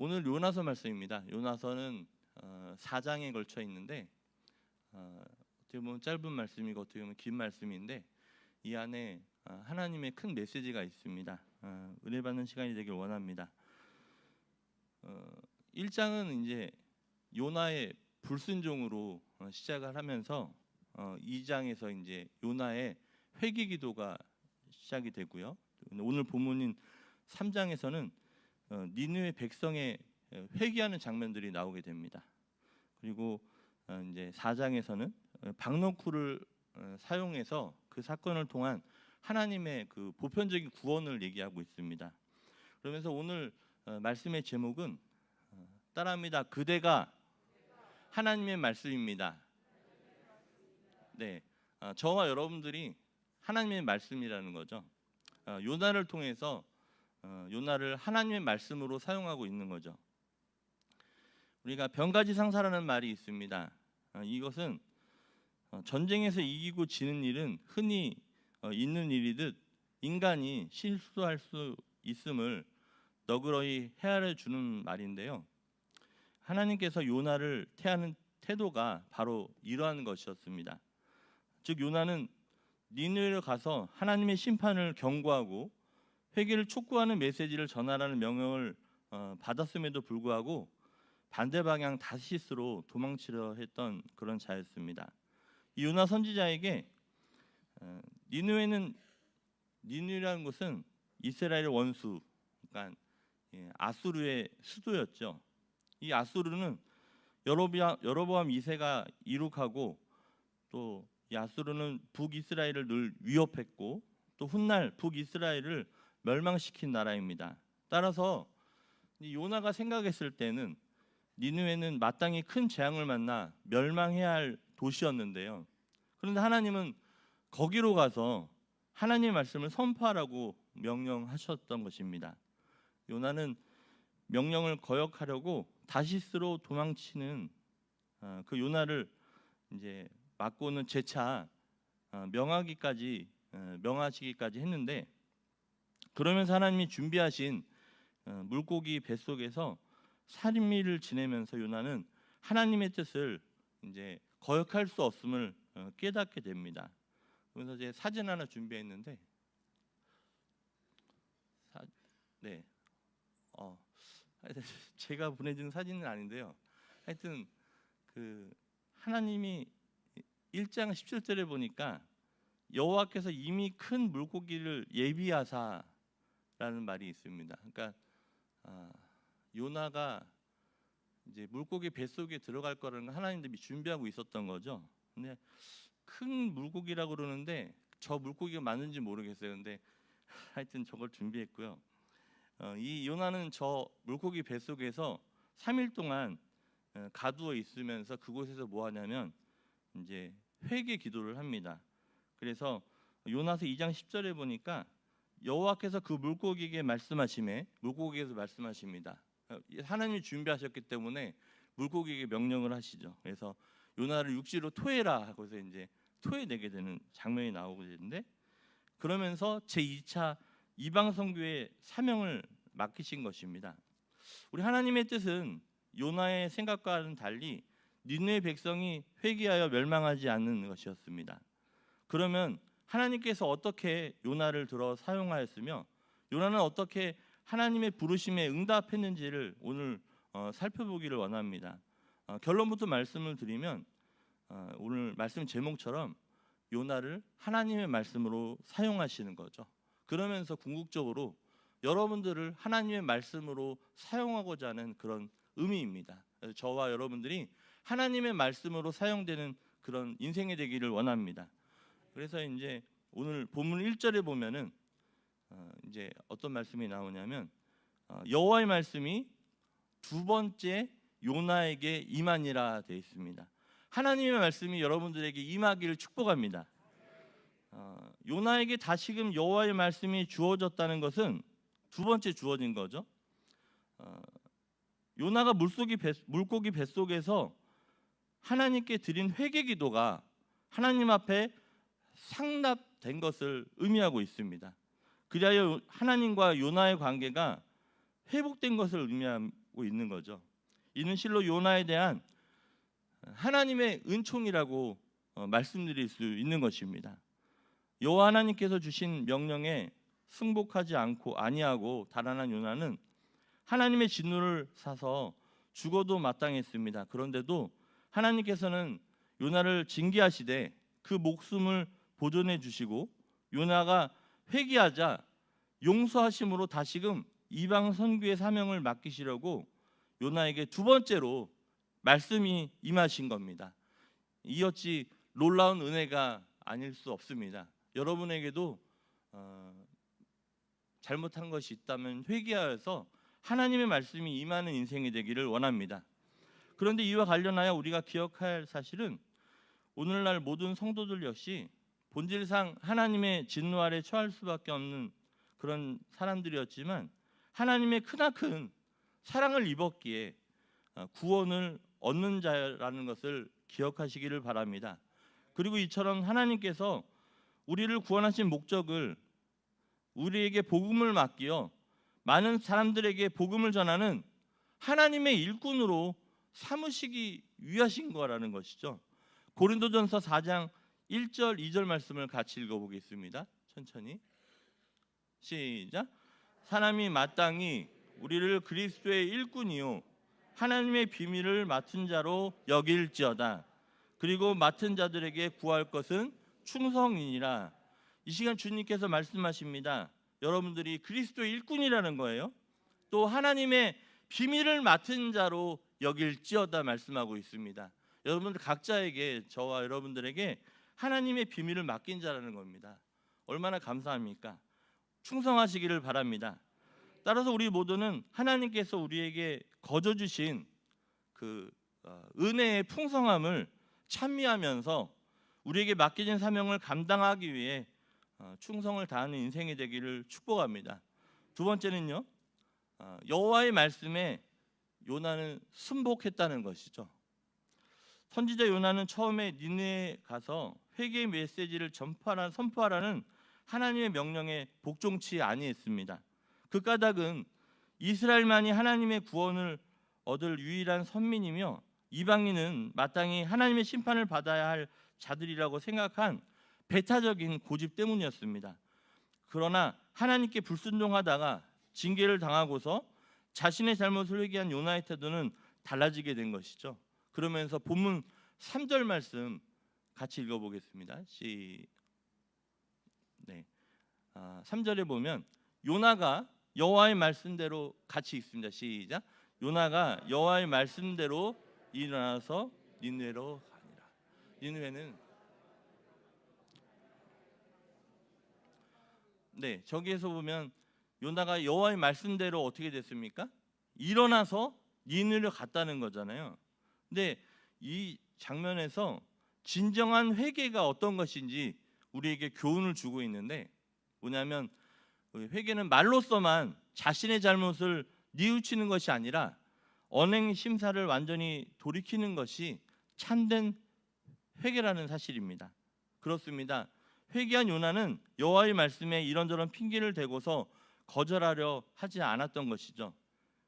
오늘 요나서 말씀입니다. 요나서는 4장에 걸쳐 있는데 어떻게 보면 짧은 말씀이고 어떻게 보면 긴 말씀인데 이 안에 하나님의 큰 메시지가 있습니다. 은혜 받는 시간이 되길 원합니다. 1장은 이제 요나의 불순종으로 시작을 하면서 2장에서 이제 요나의 회개 기도가 시작이 되고요. 오늘 본문인 3장에서는 니느웨 백성의 회개하는 장면들이 나오게 됩니다. 그리고 이제 4장에서는 박너쿨을 사용해서 그 사건을 통한 하나님의 그 보편적인 구원을 얘기하고 있습니다. 그러면서 오늘 말씀의 제목은 따라합니다. 그대가 하나님의 말씀입니다. 네, 저와 여러분들이 하나님의 말씀이라는 거죠. 요나를 통해서 요나를 하나님의 말씀으로 사용하고 있는 거죠. 우리가 병가지상사라는 말이 있습니다. 이것은 전쟁에서 이기고 지는 일은 흔히 있는 일이듯 인간이 실수할 수 있음을 너그러이 헤아려 주는 말인데요. 하나님께서 요나를 태하는 태도가 바로 이러한 것이었습니다. 즉 요나는 니느웨로 가서 하나님의 심판을 경고하고 회개를 촉구하는 메시지를 전하라는 명령을 받았음에도 불구하고 반대 방향 다시스로 도망치려 했던 그런 자였습니다. 이 요나 선지자에게 니느웨라는 곳은 이스라엘의 원수, 그러니까 아수르의 수도였죠. 이 아수르는 여로보암 2세가 이룩하고 또 이 아수르는 북이스라엘을 늘 위협했고 또 훗날 북이스라엘을 멸망시킨 나라입니다. 따라서 요나가 생각했을 때는 니느웨는 마땅히 큰 재앙을 만나 멸망해야 할 도시였는데요. 그런데 하나님은 거기로 가서 하나님의 말씀을 선포하라고 명령하셨던 것입니다. 요나는 명령을 거역하려고 다시스로 도망치는 그 요나를 이제 막고는 재차 명하시기까지 했는데, 그러면서 하나님이 준비하신 물고기 뱃속에서 살인미를 지내면서 요나는 하나님의 뜻을 이제 거역할 수 없음을 깨닫게 됩니다. 그래서 이제 사진 하나 준비했는데, 네, 제가 보내준 사진은 아닌데요. 하여튼 그 하나님이 1장 17절에 보니까 여호와께서 이미 큰 물고기를 예비하사라는 말이 있습니다. 그러니까 요나가 이제 물고기 뱃속에 들어갈 거라는 걸 하나님들이 준비하고 있었던 거죠. 근데 큰 물고기라고 그러는데 저 물고기가 맞는지 모르겠어요. 근데 하여튼 저걸 준비했고요. 이 요나는 저 물고기 뱃속에서 3일 동안 가두어 있으면서 그곳에서 뭐 하냐면 이제 회개 기도를 합니다. 그래서 요나서 2장 10절에 보니까 여호와께서 그 물고기에게 말씀하심에, 물고기에서 말씀하십니다. 하나님이 준비하셨기 때문에 물고기에게 명령을 하시죠. 그래서 요나를 육지로 토해라 하고서 이제 토해내게 되는 장면이 나오게 되는데, 그러면서 제2차 이방 선교의 사명을 맡기신 것입니다. 우리 하나님의 뜻은 요나의 생각과는 달리 니느웨 백성이 회개하여 멸망하지 않는 것이었습니다. 그러면 하나님께서 어떻게 요나를 들어 사용하였으며 요나는 어떻게 하나님의 부르심에 응답했는지를 오늘 살펴보기를 원합니다. 결론부터 말씀을 드리면 오늘 말씀 제목처럼 요나를 하나님의 말씀으로 사용하시는 거죠. 그러면서 궁극적으로 여러분들을 하나님의 말씀으로 사용하고자 하는 그런 의미입니다. 그래서 저와 여러분들이 하나님의 말씀으로 사용되는 그런 인생이 되기를 원합니다. 그래서 이제 오늘 본문 1절에 보면은 이제 어떤 말씀이 나오냐면 여호와의 말씀이 두 번째 요나에게 임하니라 되어 있습니다. 하나님의 말씀이 여러분들에게 임하기를 축복합니다. 요나에게 다시금 여호와의 말씀이 주어졌다는 것은 두 번째 주어진 거죠. 요나가 물고기 뱃속에서 하나님께 드린 회개 기도가 하나님 앞에 상납된 것을 의미하고 있습니다. 그리하여 하나님과 요나의 관계가 회복된 것을 있는 거죠. 이는 실로 요나에 대한 하나님의 은총이라고 말씀드릴 수 있는 것입니다. 여호와 하나님께서 주신 명령에 승복하지 아니하고 달아난 요나는 하나님의 진노를 사서 죽어도 마땅했습니다. 그런데도 하나님께서는 요나를 징계하시되 그 목숨을 보존해 주시고 요나가 회개하자 용서하심으로 다시금 이방 선교의 사명을 맡기시려고 요나에게 두 번째로 말씀이 임하신 겁니다. 이 어찌 놀라운 은혜가 아닐 수 없습니다. 여러분에게도 잘못한 것이 있다면 회개하여서 하나님의 말씀이 임하는 인생이 되기를 원합니다. 그런데 이와 관련하여 우리가 기억할 사실은 오늘날 모든 성도들 역시 본질상 하나님의 진노 아래 처할 수밖에 없는 그런 사람들이었지만 하나님의 크나큰 사랑을 입었기에 구원을 얻는 자라는 것을 기억하시기를 바랍니다. 그리고 이처럼 하나님께서 우리를 구원하신 목적을 우리에게 복음을 맡기어 많은 사람들에게 복음을 전하는 하나님의 일꾼으로 삼으시기 위하신 거라는 것이죠. 고린도전서 4장 1절 2절 말씀을 같이 읽어보겠습니다. 천천히 시작. 사람이 마땅히 우리를 그리스도의 일꾼이요 하나님의 비밀을 맡은 자로 여길지어다. 그리고 맡은 자들에게 구할 것은 충성이니라. 이 시간 주님께서 말씀하십니다. 여러분들이 그리스도의 일꾼이라는 거예요. 또 하나님의 비밀을 맡은 자로 여길지어다 말씀하고 있습니다. 여러분들 각자에게, 저와 여러분들에게 하나님의 비밀을 맡긴 자라는 겁니다. 얼마나 감사합니까? 충성하시기를 바랍니다. 따라서 우리 모두는 하나님께서 우리에게 거저 주신 그 은혜의 풍성함을 찬미하면서 우리에게 맡겨진 사명을 감당하기 위해 충성을 다하는 인생이 되기를 축복합니다. 두 번째는요, 여호와의 말씀에 요나는 순복했다는 것이죠. 선지자 요나는 처음에 니느웨에 가서 회개의 메시지를 선포하라는 하나님의 명령에 복종치 아니했습니다. 그 까닭은 이스라엘만이 하나님의 구원을 얻을 유일한 선민이며 이방인은 마땅히 하나님의 심판을 받아야 할 자들이라고 생각한 배타적인 고집 때문이었습니다. 그러나 하나님께 불순종하다가 징계를 당하고서 자신의 잘못을 회개한 요나의 태도는 달라지게 된 것이죠. 그러면서 본문 3절 말씀 같이 읽어보겠습니다. 3절에 보면 요나가 여호와의 말씀대로 같이 읽습니다. 시작. 요나가 여호와의 말씀대로 일어나서 니느웨로 가니라. 니느웨는 저기에서 보면 요나가 여호와의 말씀대로 어떻게 됐습니까? 일어나서 니느웨로 갔다는 거잖아요. 근데 이 장면에서 진정한 회개가 어떤 것인지 우리에게 교훈을 주고 있는데, 뭐냐면 회개는 말로서만 자신의 잘못을 뉘우치는 것이 아니라 언행 심사를 완전히 돌이키는 것이 참된 회개라는 사실입니다. 그렇습니다. 회개한 요나는 여호와의 말씀에 이런저런 핑계를 대고서 거절하려 하지 않았던 것이죠.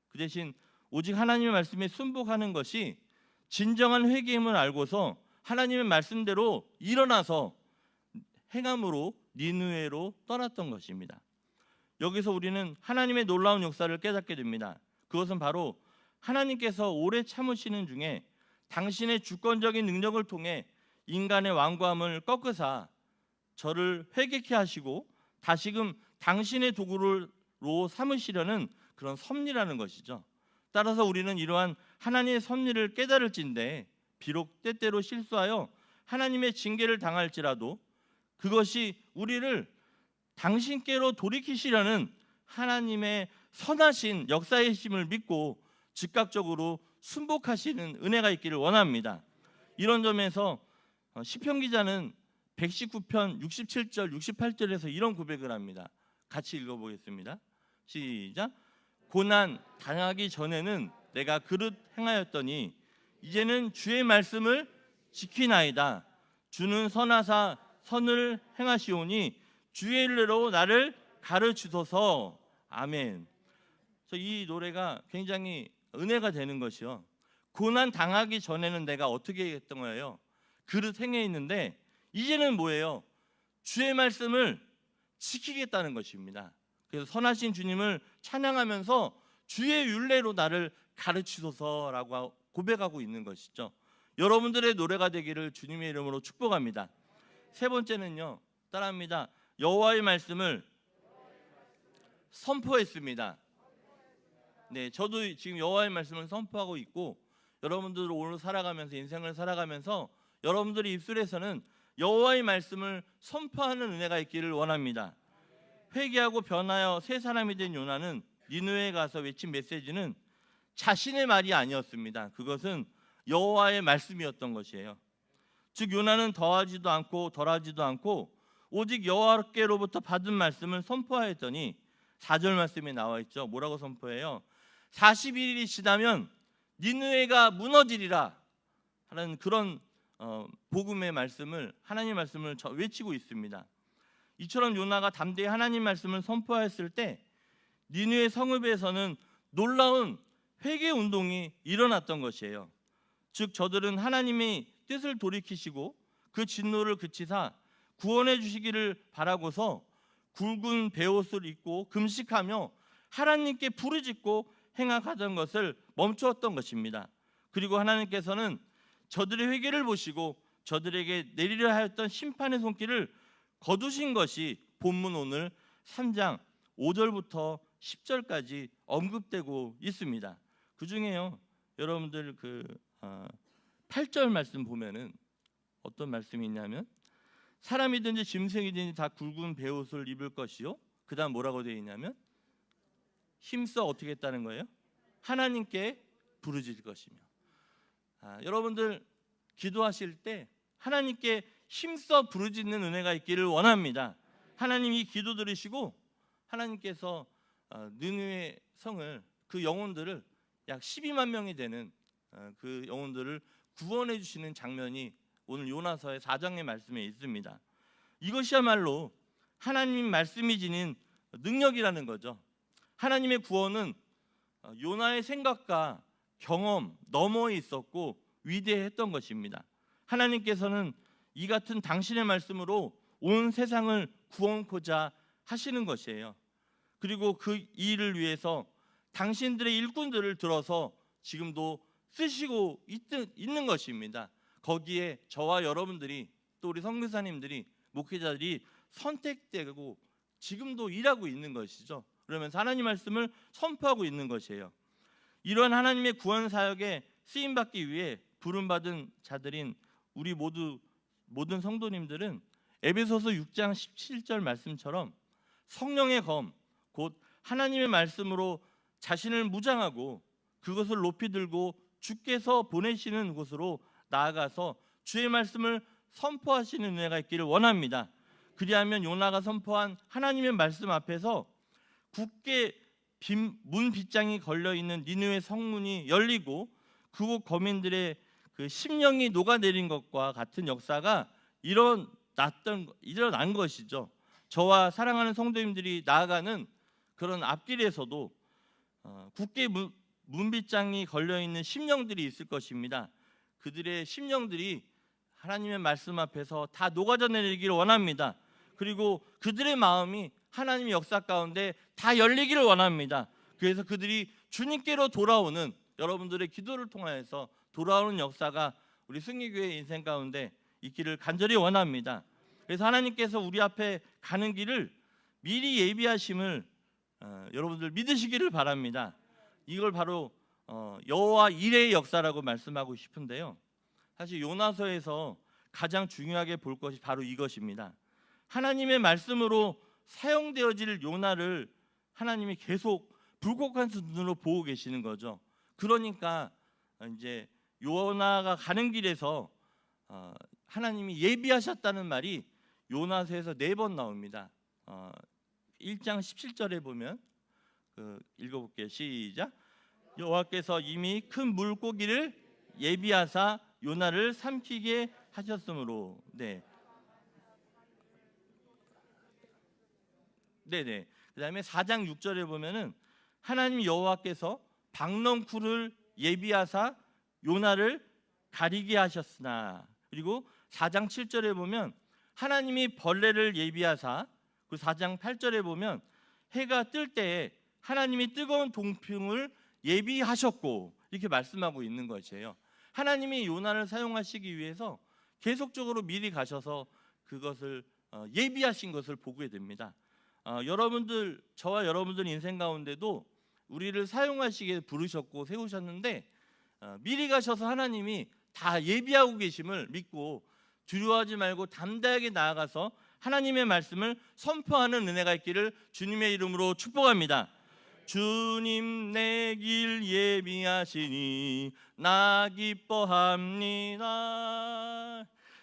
그 대신 오직 하나님의 말씀에 순복하는 것이 진정한 회개임을 알고서 하나님의 말씀대로 일어나서 행함으로 니느웨로 떠났던 것입니다. 여기서 우리는 하나님의 놀라운 역사를 깨닫게 됩니다. 그것은 바로 하나님께서 오래 참으시는 중에 당신의 주권적인 능력을 통해 인간의 완고함을 꺾으사 저를 회개케 하시고 다시금 당신의 도구로 삼으시려는 그런 섭리라는 것이죠. 따라서 우리는 이러한 하나님의 섭리를 깨달을진데 비록 때때로 실수하여 하나님의 징계를 당할지라도 그것이 우리를 당신께로 돌이키시려는 하나님의 선하신 역사의 힘을 믿고 즉각적으로 순복하시는 은혜가 있기를 원합니다. 이런 점에서 시편 기자는 119편 67절 68절에서 이런 고백을 합니다. 같이 읽어보겠습니다. 시작. 고난 당하기 전에는 내가 그릇 행하였더니 이제는 주의 말씀을 지키나이다. 주는 선하사 선을 행하시오니 주의 일로 나를 가르치소서. 아멘. 이 노래가 굉장히 은혜가 되는 것이요. 고난 당하기 전에는 내가 어떻게 했던 거예요? 그릇 행해 있는데 이제는 뭐예요? 주의 말씀을 지키겠다는 것입니다. 그래서 선하신 주님을 찬양하면서 주의 율례로 나를 가르치소서라고 고백하고 있는 것이죠. 여러분들의 노래가 되기를 주님의 이름으로 축복합니다. 세 번째는요, 따라합니다. 여호와의 말씀을 선포했습니다. 네, 저도 지금 여호와의 말씀을 선포하고 있고, 여러분들 오늘 살아가면서 인생을 살아가면서 여러분들의 입술에서는 여호와의 말씀을 선포하는 은혜가 있기를 원합니다. 회개하고 변하여 새 사람이 된 요나는 니느웨에 가서 외친 메시지는 자신의 말이 아니었습니다. 그것은 여호와의 말씀이었던 것이에요. 즉 요나는 더하지도 않고 덜하지도 않고 오직 여호와께로부터 받은 말씀을 선포하였더니 4절 말씀에 나와 있죠. 뭐라고 선포해요? 41일이 지나면 니느웨가 무너지리라 하는 그런 복음의 말씀을, 하나님의 말씀을 외치고 있습니다. 이처럼 요나가 담대히 하나님 말씀을 선포하였을 때 니느웨 성읍에서는 놀라운 회개 운동이 일어났던 것이에요. 즉 저들은 하나님의 뜻을 돌이키시고 그 진노를 그치사 구원해 주시기를 바라고서 굵은 베옷을 입고 금식하며 하나님께 부르짖고 행악하던 것을 멈추었던 것입니다. 그리고 하나님께서는 저들의 회개를 보시고 저들에게 내리려 하였던 심판의 손길을 거두신 것이 본문 오늘 3장 5절부터 10절까지 언급되고 있습니다. 그 중에요, 여러분들 8절 말씀 보면은 어떤 말씀이 있냐면 사람이든지 짐승이든지 다 굵은 베옷을 입을 것이요. 그 다음 뭐라고 되어 있냐면 힘써 어떻게 했다는 거예요? 하나님께 부르짖을 것이며. 여러분들 기도하실 때 하나님께 힘써 부르짖는 은혜가 있기를 원합니다. 하나님이 기도 들으시고 하나님께서 느느웨 성을, 그 영혼들을 약 12만 명이 되는 그 영혼들을 구원해 주시는 장면이 오늘 요나서의 4장의 말씀에 있습니다. 이것이야말로 하나님 말씀이 지닌 능력이라는 거죠. 하나님의 구원은 요나의 생각과 경험 너머에 있었고 위대했던 것입니다. 하나님께서는 이 같은 당신의 말씀으로 온 세상을 구원코자 하시는 것이에요. 그리고 그 일을 위해서 당신들의 일꾼들을 들어서 지금도 쓰시고 있는 것입니다. 거기에 저와 여러분들이, 또 우리 선교사님들이, 목회자들이 선택되고 지금도 일하고 있는 것이죠. 그러면서 하나님 말씀을 선포하고 있는 것이에요. 이러한 하나님의 구원 사역에 쓰임받기 위해 부름받은 자들인 우리 모든 성도님들은 에베소서 6장 17절 말씀처럼 성령의 검, 곧 하나님의 말씀으로 자신을 무장하고 그것을 높이 들고 주께서 보내시는 곳으로 나아가서 주의 말씀을 선포하시는 은혜가 있기를 원합니다. 그리하면 요나가 선포한 하나님의 말씀 앞에서 굳게 문 빗장이 걸려있는 니느웨 성문이 열리고 그곳 거민들의 그 심령이 녹아내린 것과 같은 역사가 일어난 것이죠. 저와 사랑하는 성도님들이 나아가는 그런 앞길에서도 굳게 문빗장이 걸려있는 심령들이 있을 것입니다. 그들의 심령들이 하나님의 말씀 앞에서 다 녹아져 내리기를 원합니다. 그리고 그들의 마음이 하나님의 역사 가운데 다 열리기를 원합니다. 그래서 그들이 주님께로 돌아오는, 여러분들의 기도를 통하여서 돌아오는 역사가 우리 승리교회 인생 가운데 있기를 간절히 원합니다. 그래서 하나님께서 우리 앞에 가는 길을 미리 예비하심을 여러분들 믿으시기를 바랍니다. 이걸 바로 여호와 일의 역사라고 말씀하고 싶은데요. 사실 요나서에서 가장 중요하게 볼 것이 바로 이것입니다. 하나님의 말씀으로 사용되어질 요나를 하나님이 계속 불꽃한 눈으로 보고 계시는 거죠. 그러니까 이제 요나가 가는 길에서 하나님이 예비하셨다는 말이 요나서에서 4번 나옵니다. 1장 17절에 보면 읽어볼게요. 시작. 여호와께서 이미 큰 물고기를 예비하사 요나를 삼키게 하셨으므로. 네네. 그다음에 4장 6절에 보면은 하나님 여호와께서 박넝쿨을 예비하사 요나를 가리게 하셨으나, 그리고 4장 7절에 보면 하나님이 벌레를 예비하사, 그 4장 8절에 보면 해가 뜰 때에 하나님이 뜨거운 동풍을 예비하셨고, 이렇게 말씀하고 있는 것이에요. 하나님이 요나를 사용하시기 위해서 계속적으로 미리 가셔서 그것을 예비하신 것을 보게 됩니다. 여러분들, 저와 여러분들 인생 가운데도 우리를 사용하시기에 부르셨고 세우셨는데, 미리 가셔서 하나님이 다 예비하고 계심을 믿고 두려워하지 말고 담대하게 나아가서 하나님의 말씀을 선포하는 은혜가 있기를 주님의 이름으로 축복합니다. 주님 내 길 예비하시니 나 기뻐합니다.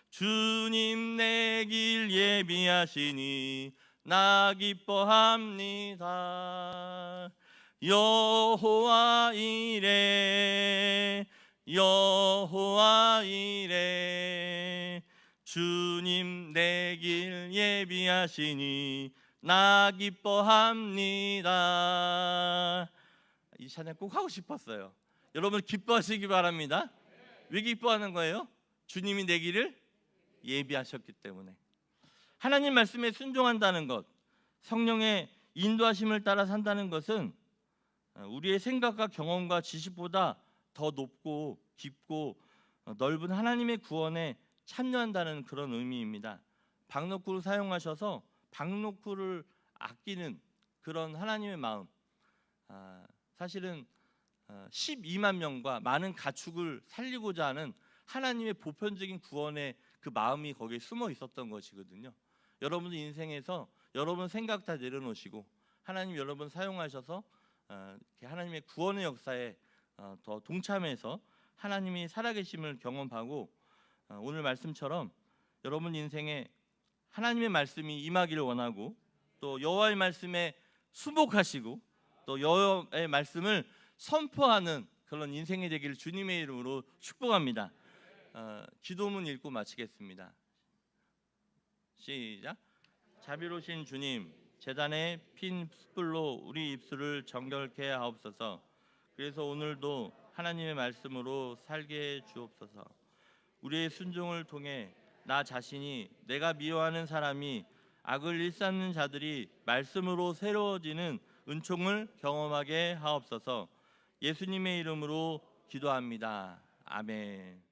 주님 내 길 예비하시니 나 기뻐합니다. 여호와 이레 여호와 이레 주님 내 길 예비하시니 나 기뻐합니다. 이 찬양 꼭 하고 싶었어요. 여러분 기뻐하시기 바랍니다. 왜 기뻐하는 거예요? 주님이 내 길을 예비하셨기 때문에. 하나님 말씀에 순종한다는 것, 성령의 인도하심을 따라 산다는 것은 우리의 생각과 경험과 지식보다 더 높고 깊고 넓은 하나님의 구원에 참여한다는 그런 의미입니다. 박노쿨을 사용하셔서 박노쿨을 아끼는 그런 하나님의 마음, 사실은 12만 명과 많은 가축을 살리고자 하는 하나님의 보편적인 구원의 그 마음이 거기에 숨어 있었던 것이거든요. 여러분들 인생에서 여러분 생각 다 내려놓으시고 하나님 여러분 사용하셔서 하나님의 구원의 역사에 더 동참해서 하나님이 살아계심을 경험하고, 오늘 말씀처럼 여러분 인생에 하나님의 말씀이 임하기를 원하고, 또 여호와의 말씀에 순복하시고 또 여호와의 말씀을 선포하는 그런 인생이 되기를 주님의 이름으로 축복합니다. 기도문 읽고 마치겠습니다. 시작. 자비로우신 주님, 제단의 핀 숯불로 우리 입술을 정결케 하옵소서. 그래서 오늘도 하나님의 말씀으로 살게 해 주옵소서. 우리의 순종을 통해 나 자신이, 내가 미워하는 사람이, 악을 일삼는 자들이 말씀으로 새로워지는 은총을 경험하게 하옵소서. 예수님의 이름으로 기도합니다. 아멘.